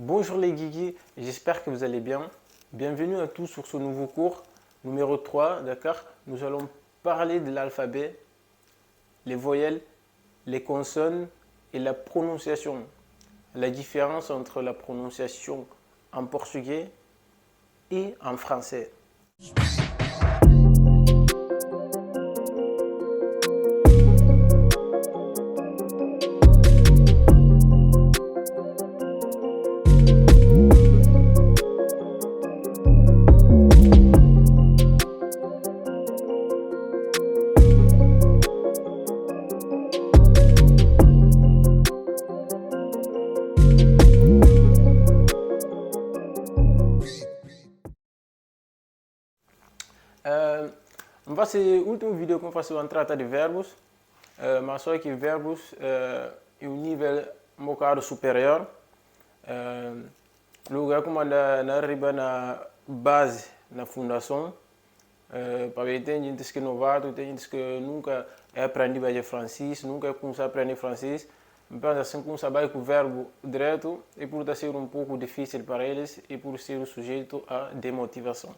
Bonjour les geeks, j'espère que vous allez bien. Bienvenue à tous sur ce nouveau cours numéro 3, d'accord? Nous allons parler de l'alphabet, les voyelles, les consonnes et la prononciation. La différence entre la prononciation en portugais et en français. Nessa última vídeo que eu faço a trata de verbos, mas só que verbos é um nível um bocado superior. Lugar como na arriba na base, na fundação, para ver tem gente que é novato, tem gente que nunca aprendeu a francês, nunca começou a aprender francês, então assim começa a com o verbo direto e por ser um pouco difícil para eles e por ser sujeito a demotivação.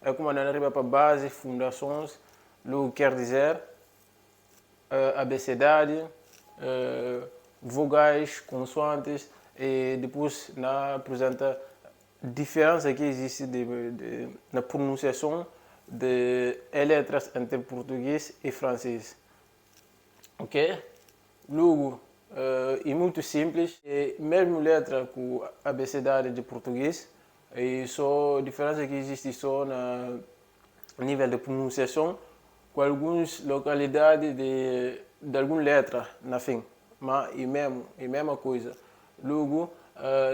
É como na arriba para base, fundações, o quer dizer abecedário, vogais, consoantes e depois apresenta diferença que existe na pronunciação de letras entre português e francês. Ok? Logo, é muito simples, é mesmo letra com abecedário de português, e só a diferença que existe só no nível de pronunciação, com algumas localidades de alguma letra na fim, mas é a mesma coisa. Logo,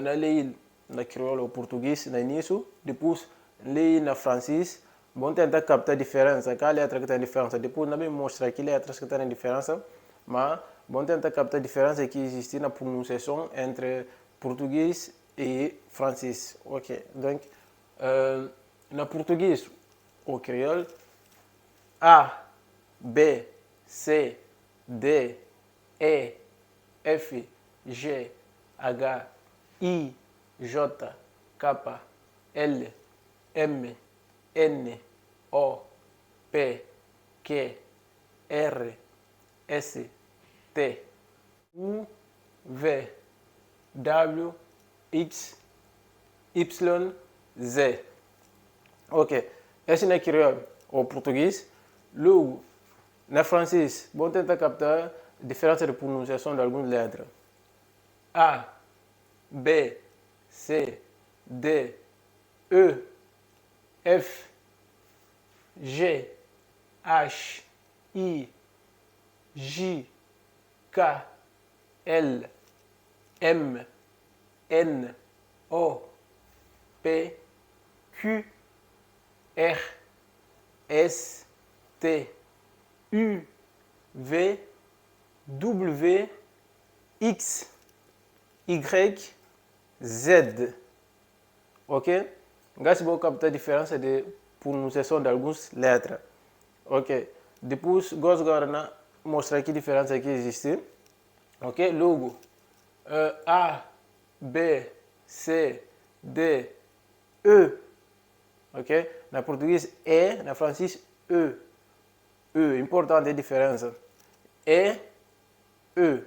na lei na crioulo ou português no início, depois lei na francês, vamos tentar captar a diferença, qual letra que tem diferença, depois não me mostra que letras que têm diferença, mas vamos tentar captar a diferença que existe na pronunciação entre português e francês. Ok, donc, na português, o crioulo, A, B, C, D, E, F, G, H, I, J, K, L, M, N, O, P, Q, R, S, T, U, V, W, X, Y, Z. Ok, esse é crioulo ou português. Logo, na francês, vamos tentar captar a diferença de pronunciação de algumas letras. A, B, C, D, E, F, G, H, I, J, K, L, M, N, O, P, Q, R, S, T, U, V, W, X, Y, Z. Ok? Agora vou captar a diferença de pronunciação de algumas letras. Ok? Depois, gosto agora de mostrar aqui a diferença que existe. Ok? Logo, A, B, C, D, E. Ok? Na português, E, na francês, E. E, importante a diferença. E, E.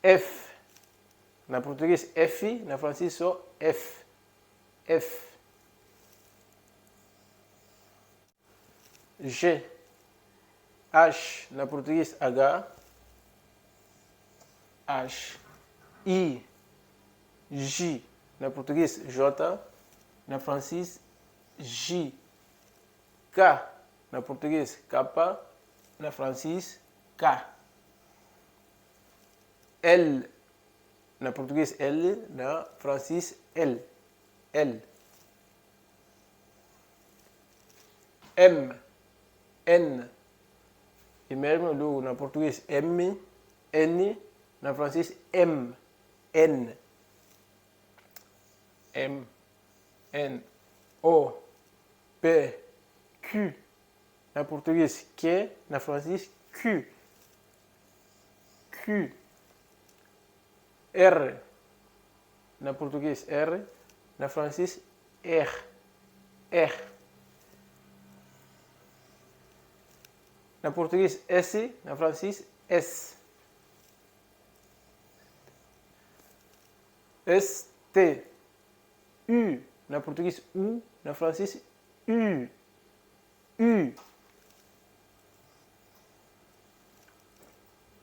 F. Na português, F. Na francês, só F. F. G. H. Na português, H. H. I. J. Na português, J. Na francês, J. K. Na português, K. Na francês, K. L. Na português, L. Na francês, L. L. M. N. E mesmo na português, M. N. Na francês, M. N. M. N. O. P. Q. Na português, Q. Na francês, Q. Q. R. Na português, R. Na francês, R. R. Na português, S. Na francês, S. ST. U. Na português, U. Na francês, U. U.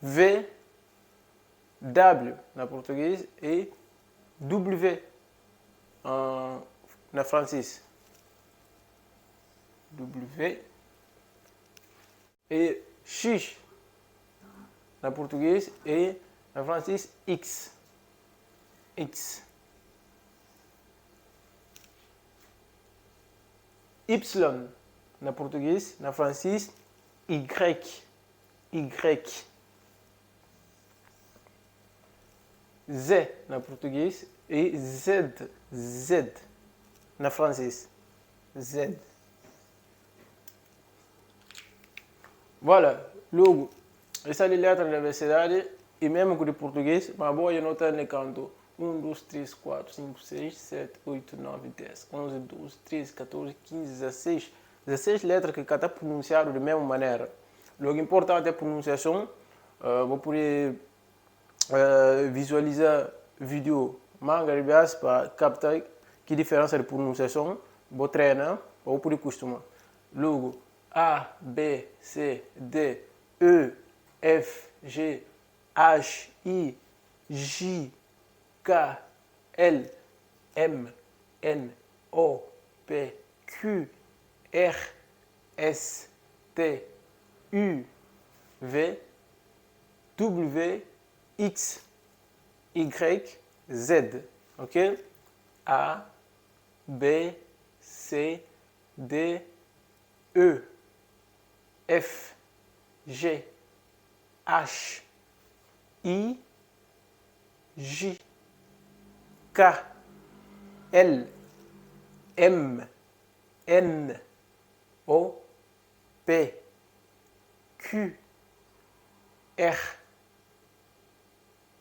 V. W. Na português et W. Na francês. W. Et X. Na português et na francês, X. X. Y. Na português, na francês, Y. Y. Z na português e Z. Z na francês. Z. Voilà, logo. Essa é a letra da universidade e mesmo que de português, mas boa eu notar no canto. 1, 2, 3, 4, 5, 6, 7, 8, 9, 10, 11, 12, 13, 14, 15, 16. 16 letras que cada pronunciado da mesma maneira. Logo, importante é a pronunciação. Vou poder visualizar vídeo mais para captar que diferença de pronunciação. Vou treinar para poder acostumar. Logo, A, B, C, D, E, F, G, H, I, J, K, L, M, N, O, P, Q, R, S, T, U, V, W, X, Y, Z. Ok? A, B, C, D, E, F, G, H, I, J, K, L, M, N, O, P, Q, R,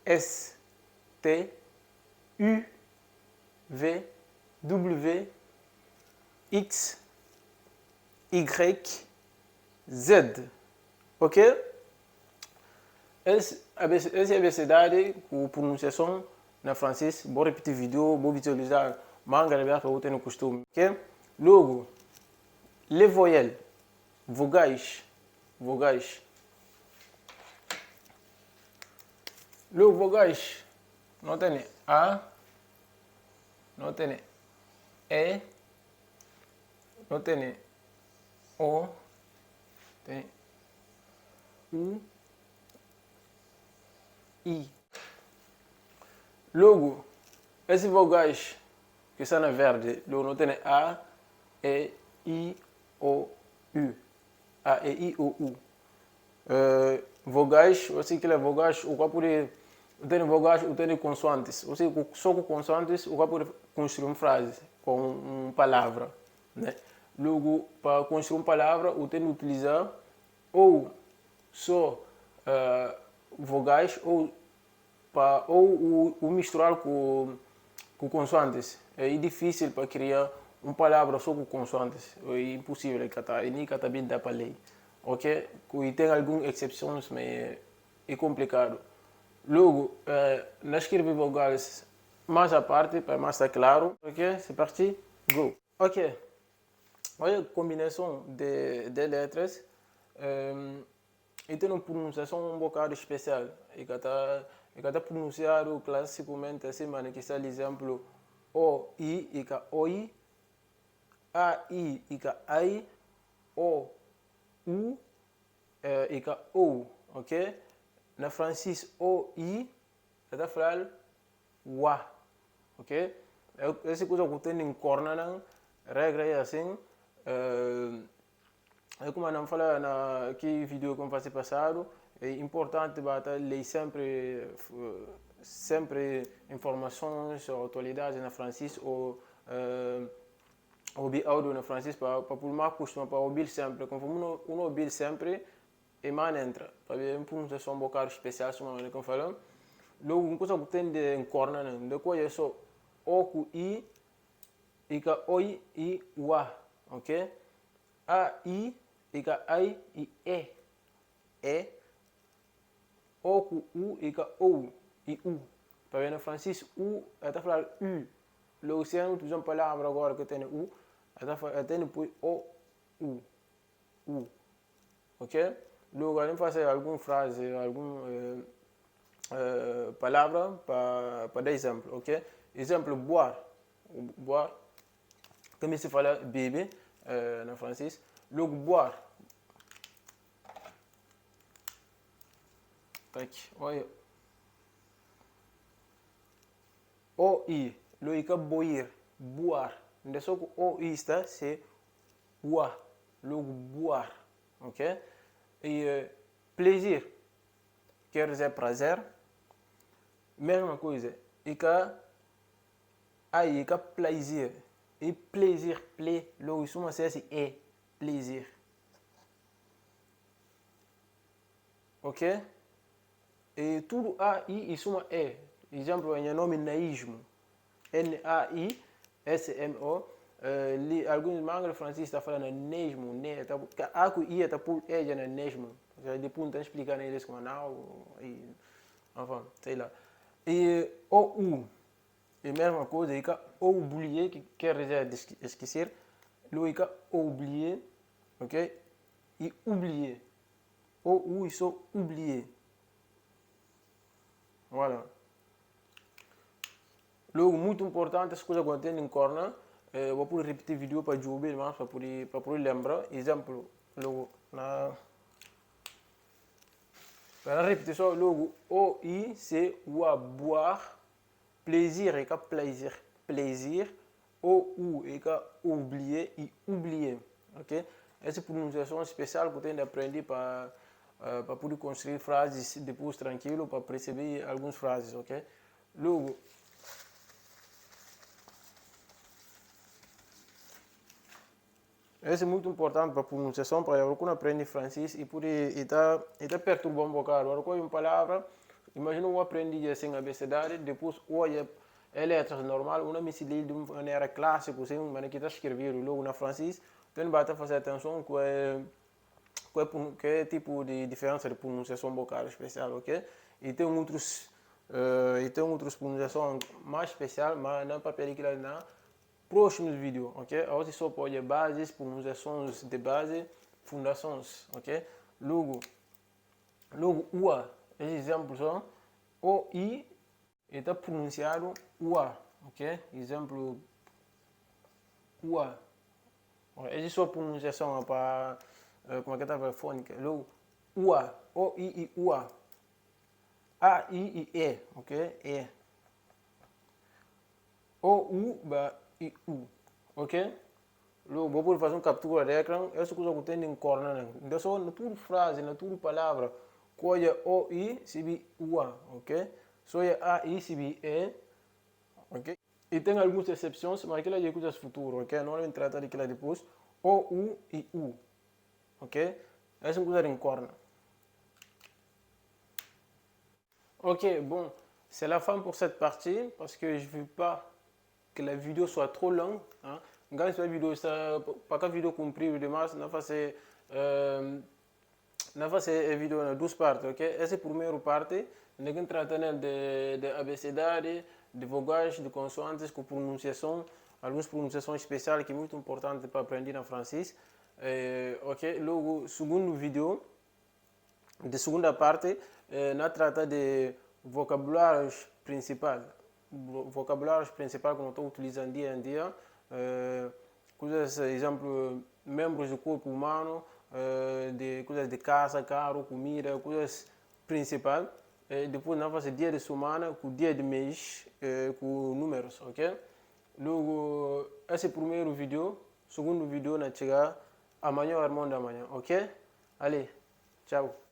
S, T, U, V, W, X, Y, Z. Ok? Essa é a velocidade com pronunciação na francês. Vou repetir o vídeo, vou visualizar manga para eu ter no costume. Ok? Logo, les voyelles, vogais, vogais. Logo, vogais, não tem A, não tem E, não tem O, tem U, I. Logo, esses vogais que estão na verde, logo não tem A, E, I, O, U. A, E, I, O, U. Vogais, você que é vogais, o qual pode ter vogais, ou tem consoantes. Ou seja, só com consoantes, o qual pode construir uma frase com uma palavra, né? Logo, para construir uma palavra, o tem que utilizar ou só vogais ou misturar com consoantes. É difícil para criar uma palavra só com consoantes. É impossível, e nem bem dá para ler. Ok? E tem algumas exceções, mas é complicado. Logo, nós escrevemos vogais mais à parte, para mais estar claro. Ok? C'est parti? Go! Ok. Olha a combinação de letras. E tem uma pronunciação um bocado especial. E que está pronunciado classicamente assim, mas que está exemplo O, I, e que OI, A, I, e que AI, O, U, e que O, ok? Na francês, O, I, está falando WA, ok? Essa coisa que tem em corna, regra é assim. Como não fala naquele vídeo que eu faço passado, é importante ler sempre informações ou atualidades na francês ou ouvir áudio na francês para por mais costume para ouvir sempre. Conforme não ouvir sempre, e man entra. Para ver uma pronunciação um bocado especial, se uma maneira que eu falo. Logo, uma coisa que tem de encorna, né? Depois é só o com i, e com oi e wa, ok? A, i, e com ai e e. E. O com u, e com ou e u. Para ver no francês, u, até falar u. Logo, se eu não uma palavra agora que tem u, até depois o, u. U. Ok? Logo, a gente faz alguma frase, alguma palavra para dar exemplo, ok? Exemplo, boire. Boire. Como se fala beber no francês. Logo, boire. Aqui, olha. O-I. Logo, boire. Boire. Então, só que o-I está, c'est boire. Logo, boire. Ok? E plaisir. Quer dizer prazer. Mesma coisa. E cá, aí, cá plaisir. E plaisir, play, logo isso uma série é plaisir. Ok? E tudo A, I, isso uma é. Exemplo, em nome naísmo. N-A-I-S-M-O. Alguns mangos franceses estão falando nesmo, né? A com I está por E já é nesmo. Depois não explicar neles como não. Enfin, sei lá. E o U. É a mesma coisa, il y a oublier, que quer dizer esquecer. Là, il y a oublier, ok? E oublier. Ou il faut oublier. Voilà. Logo, muito importante, essa coisa que eu tenho em corna, vou poder repetir o vídeo para jogar mais, para poder lembrar. Exemplo, logo, para repetir só, logo, o, I, c'est boire. Plaisir et plaisir, plaisir, ou et oublier et oublier. Ok? Essa pronunciação especial que eu tenho de aprender para poder construir frases depois tranquilo, para perceber algumas frases, ok? Logo, isso é muito importante para a pronunciação, para quando aprende francês e está perturbando um bocado. Agora, quando uma palavra, imagina eu aprendi sem abecedário, depois olha letras normal, uma me se lê de uma maneira clássica, assim, uma maneira que está escrevendo logo na francês, então basta fazer atenção com que tipo de diferença de pronunciação vocal especial, ok? E tem outras pronunciações mais especiais, mas não para pedir que lá na próximos vídeos, ok? Hoje só pode bases, pronunciações de base, fundações, ok? Logo, UA, esses exemplos são o I está pronunciado UA, ok? Exemplo, UA. Essa só pronunciação para, como é que está fônica? Logo, UA, O, I e UA. A, I e E, ok? E. O, U, ba, I, U, ok? Logo, vou poder fazer uma captura de ecrã, essa coisa que eu tenho em corna, então só na tua frase, na tua palavra, coisa O, I, se bi UA, ok? Só é A, I, se bi E, ok? E tem algumas exceções, mas aquilo é coisas futuras, ok? Não vamos tratar daquilo depois. O, U e U, ok? Essa é uma coisa em corna. Ok, bon, c'est la fin pour cette partie, parce que je ne veux pas que la vidéo soit trop longue. Hein. Quand la vidéo, pas que la vidéo comprise de masse, on va faire une vidéo en 12 parties, ok? Essa é a primeira parte, nós tratamos de abecedário, de vogais, de consoantes, com pronunciação, algumas pronunciações especiais que é muito importante para aprender em francês. Ok, logo, segundo vídeo, de segunda parte, nós tratamos de vocabulários principais. Vocabulários principais que nós estamos utilizando dia em dia. Coisas, exemplo, membros do corpo humano, de coisas de casa, carro, comida, coisas principais. Depois nós fazemos dia de semana, com dia de mês, com números, ok? Logo, esse é o primeiro vídeo. Segundo vídeo, nós chegamos amanhã ou amanhã, ok? Allez, ciao!